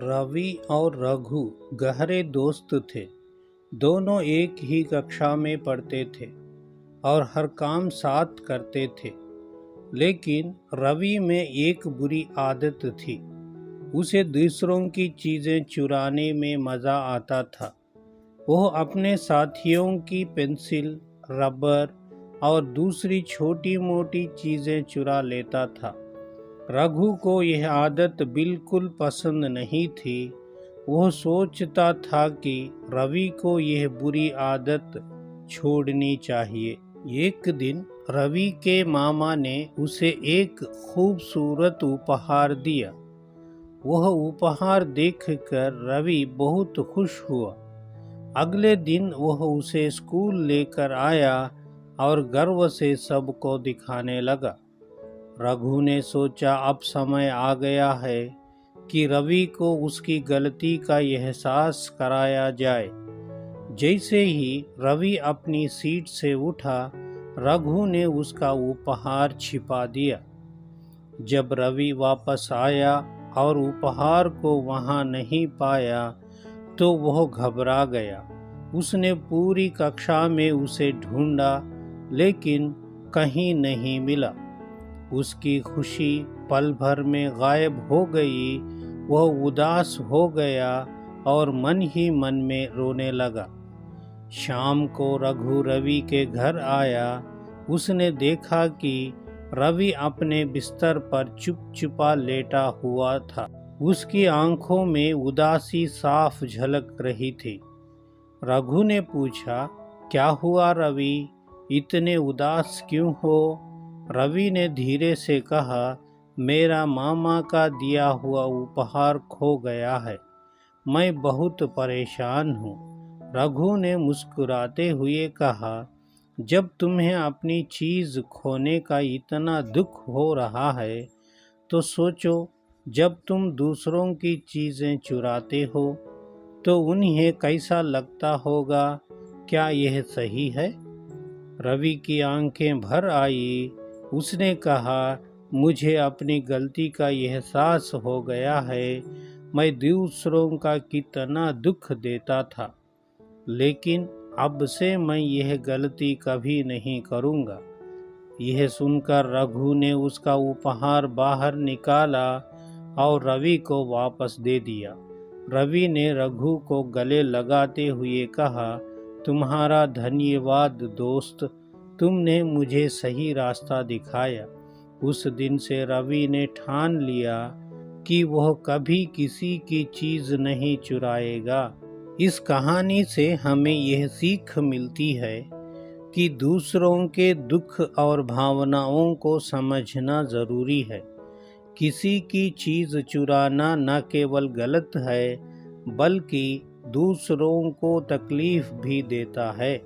रवि और रघु गहरे दोस्त थे। दोनों एक ही कक्षा में पढ़ते थे और हर काम साथ करते थे। लेकिन रवि में एक बुरी आदत थी। उसे दूसरों की चीज़ें चुराने में मज़ा आता था। वह अपने साथियों की पेंसिल, रबर और दूसरी छोटी मोटी चीज़ें चुरा लेता था। रघु को यह आदत बिल्कुल पसंद नहीं थी। वह सोचता था कि रवि को यह बुरी आदत छोड़नी चाहिए। एक दिन रवि के मामा ने उसे एक खूबसूरत उपहार दिया। वह उपहार देखकर रवि बहुत खुश हुआ। अगले दिन वह उसे स्कूल लेकर आया और गर्व से सबको दिखाने लगा। रघु ने सोचा अब समय आ गया है कि रवि को उसकी गलती का एहसास कराया जाए। जैसे ही रवि अपनी सीट से उठा, रघु ने उसका उपहार छिपा दिया। जब रवि वापस आया और उपहार को वहां नहीं पाया तो वह घबरा गया। उसने पूरी कक्षा में उसे ढूंढा, लेकिन कहीं नहीं मिला। उसकी खुशी पल भर में गायब हो गई। वह उदास हो गया और मन ही मन में रोने लगा। शाम को रघु रवि के घर आया। उसने देखा कि रवि अपने बिस्तर पर चुपचाप लेटा हुआ था। उसकी आंखों में उदासी साफ झलक रही थी। रघु ने पूछा, क्या हुआ रवि, इतने उदास क्यों हो? रवि ने धीरे से कहा, मेरा मामा का दिया हुआ उपहार खो गया है। मैं बहुत परेशान हूँ। रघु ने मुस्कुराते हुए कहा, जब तुम्हें अपनी चीज़ खोने का इतना दुख हो रहा है तो सोचो, जब तुम दूसरों की चीज़ें चुराते हो तो उन्हें कैसा लगता होगा। क्या यह सही है? रवि की आंखें भर आई। उसने कहा, मुझे अपनी गलती का एहसास हो गया है। मैं दूसरों का कितना दुख देता था, लेकिन अब से मैं यह गलती कभी नहीं करूँगा। यह सुनकर रघु ने उसका उपहार बाहर निकाला और रवि को वापस दे दिया। रवि ने रघु को गले लगाते हुए कहा, तुम्हारा धन्यवाद दोस्त, तुमने मुझे सही रास्ता दिखाया। उस दिन से रवि ने ठान लिया कि वह कभी किसी की चीज़ नहीं चुराएगा। इस कहानी से हमें यह सीख मिलती है कि दूसरों के दुख और भावनाओं को समझना ज़रूरी है। किसी की चीज़ चुराना न केवल गलत है, बल्कि दूसरों को तकलीफ भी देता है।